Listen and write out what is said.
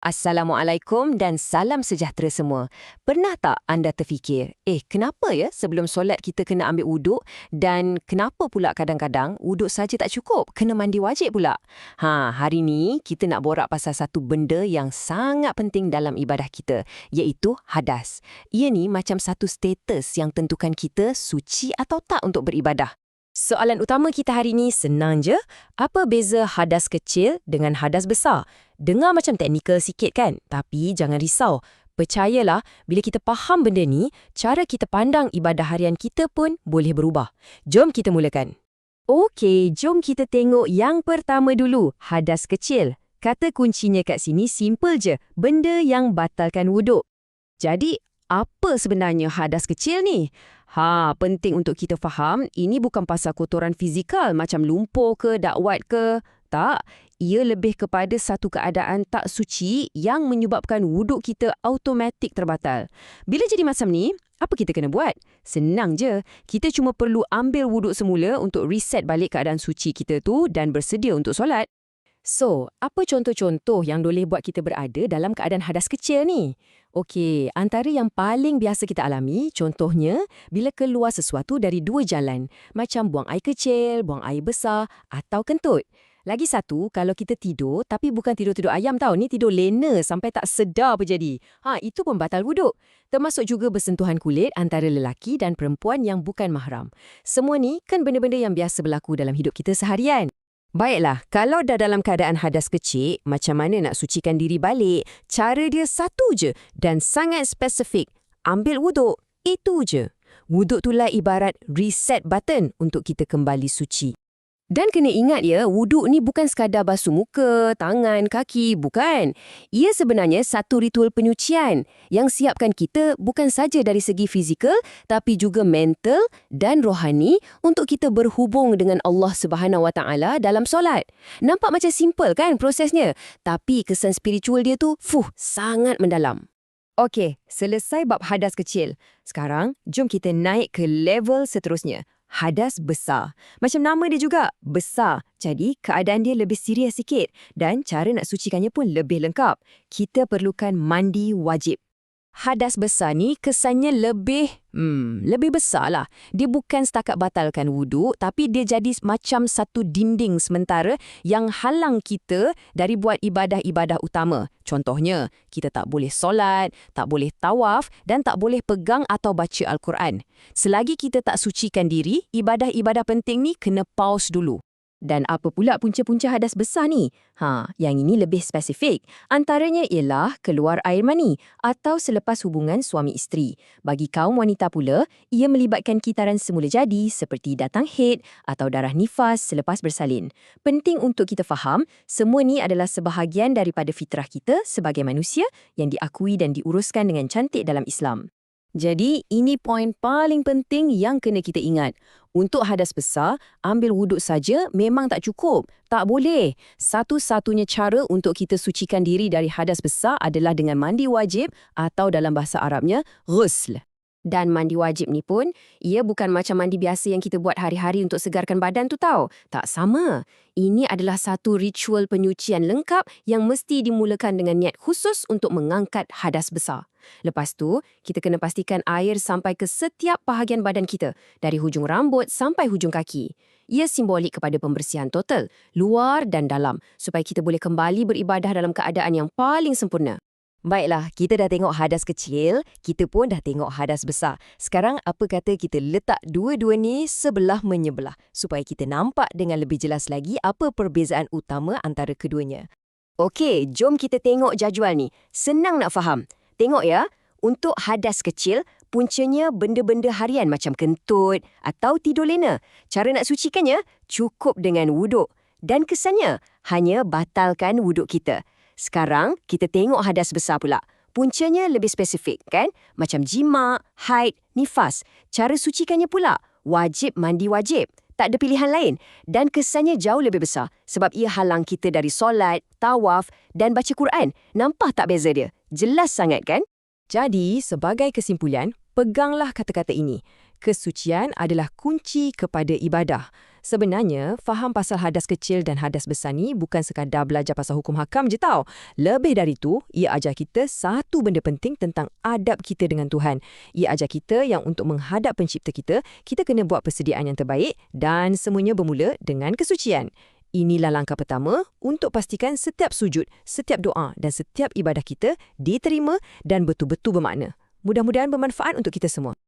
Assalamualaikum dan salam sejahtera semua. Pernah tak anda terfikir, kenapa ya sebelum solat kita kena ambil wuduk dan kenapa pula kadang-kadang wuduk saja tak cukup, kena mandi wajib pula? Hari ni kita nak borak pasal satu benda yang sangat penting dalam ibadah kita, iaitu hadas. Ia ni macam satu status yang tentukan kita suci atau tak untuk beribadah. Soalan utama kita hari ni senang je. Apa beza hadas kecil dengan hadas besar? Dengar macam teknikal sikit kan? Tapi jangan risau. Percayalah, bila kita faham benda ni, cara kita pandang ibadah harian kita pun boleh berubah. Jom kita mulakan. Okey, jom kita tengok yang pertama dulu, hadas kecil. Kata kuncinya kat sini simple je, benda yang batalkan wuduk. Jadi, apa sebenarnya hadas kecil ni? Penting untuk kita faham, ini bukan pasal kotoran fizikal macam lumpur ke, dakwat ke. Tak, ia lebih kepada satu keadaan tak suci yang menyebabkan wuduk kita automatik terbatal. Bila jadi macam ni, apa kita kena buat? Senang je, kita cuma perlu ambil wuduk semula untuk reset balik keadaan suci kita tu dan bersedia untuk solat. So, apa contoh-contoh yang boleh buat kita berada dalam keadaan hadas kecil ni? Okey, antara yang paling biasa kita alami, contohnya bila keluar sesuatu dari dua jalan, macam buang air kecil, buang air besar atau kentut. Lagi satu, kalau kita tidur, tapi bukan tidur-tidur ayam tau, ni tidur lena sampai tak sedar apa jadi. Itu pun batal wuduk. Termasuk juga bersentuhan kulit antara lelaki dan perempuan yang bukan mahram. Semua ni kan benda-benda yang biasa berlaku dalam hidup kita seharian. Baiklah, kalau dah dalam keadaan hadas kecil, macam mana nak sucikan diri balik? Cara dia satu je dan sangat spesifik. Ambil wuduk, itu je. Wuduk itulah ibarat reset button untuk kita kembali suci. Dan kena ingat ya, wuduk ni bukan sekadar basuh muka, tangan, kaki, bukan. Ia sebenarnya satu ritual penyucian yang siapkan kita bukan saja dari segi fizikal tapi juga mental dan rohani untuk kita berhubung dengan Allah Subhanahu Wa Taala dalam solat. Nampak macam simple kan prosesnya, tapi kesan spiritual dia tu sangat mendalam. Okey, selesai bab hadas kecil. Sekarang, jom kita naik ke level seterusnya. Hadas besar. Macam nama dia juga, besar. Jadi, keadaan dia lebih serius sikit dan cara nak sucikannya pun lebih lengkap. Kita perlukan mandi wajib. Hadas besar ni kesannya lebih besar lah. Dia bukan setakat batalkan wuduk, tapi dia jadi macam satu dinding sementara yang halang kita dari buat ibadah-ibadah utama. Contohnya, kita tak boleh solat, tak boleh tawaf dan tak boleh pegang atau baca Al-Quran. Selagi kita tak sucikan diri, ibadah-ibadah penting ni kena pause dulu. Dan apa pula punca-punca hadas besar ni? Yang ini lebih spesifik. Antaranya ialah keluar air mani atau selepas hubungan suami isteri. Bagi kaum wanita pula, ia melibatkan kitaran semula jadi seperti datang haid atau darah nifas selepas bersalin. Penting untuk kita faham, semua ni adalah sebahagian daripada fitrah kita sebagai manusia yang diakui dan diuruskan dengan cantik dalam Islam. Jadi, ini poin paling penting yang kena kita ingat. Untuk hadas besar, ambil wuduk saja memang tak cukup. Tak boleh. Satu-satunya cara untuk kita sucikan diri dari hadas besar adalah dengan mandi wajib atau dalam bahasa Arabnya, ghusl. Dan mandi wajib ni pun, ia bukan macam mandi biasa yang kita buat hari-hari untuk segarkan badan tu tau. Tak sama. Ini adalah satu ritual penyucian lengkap yang mesti dimulakan dengan niat khusus untuk mengangkat hadas besar. Lepas tu, kita kena pastikan air sampai ke setiap bahagian badan kita, dari hujung rambut sampai hujung kaki. Ia simbolik kepada pembersihan total, luar dan dalam, supaya kita boleh kembali beribadah dalam keadaan yang paling sempurna. Baiklah, kita dah tengok hadas kecil, kita pun dah tengok hadas besar. Sekarang apa kata kita letak dua-dua ni sebelah menyebelah supaya kita nampak dengan lebih jelas lagi apa perbezaan utama antara keduanya. Okey, jom kita tengok jadual ni. Senang nak faham. Tengok ya, untuk hadas kecil, puncanya benda-benda harian macam kentut atau tidur lena. Cara nak sucikannya cukup dengan wuduk. Dan kesannya hanya batalkan wuduk kita. Sekarang, kita tengok hadas besar pula. Puncanya lebih spesifik, kan? Macam jima', haid, nifas. Cara sucikannya pula, wajib mandi wajib. Tak ada pilihan lain. Dan kesannya jauh lebih besar sebab ia halang kita dari solat, tawaf dan baca Quran. Nampak tak beza dia? Jelas sangat, kan? Jadi, sebagai kesimpulan, peganglah kata-kata ini. Kesucian adalah kunci kepada ibadah. Sebenarnya, faham pasal hadas kecil dan hadas besar ni bukan sekadar belajar pasal hukum hakam je tau. Lebih dari itu, ia ajar kita satu benda penting tentang adab kita dengan Tuhan. Ia ajar kita yang untuk menghadap pencipta kita, kita kena buat persediaan yang terbaik dan semuanya bermula dengan kesucian. Inilah langkah pertama untuk pastikan setiap sujud, setiap doa dan setiap ibadah kita diterima dan betul-betul bermakna. Mudah-mudahan bermanfaat untuk kita semua.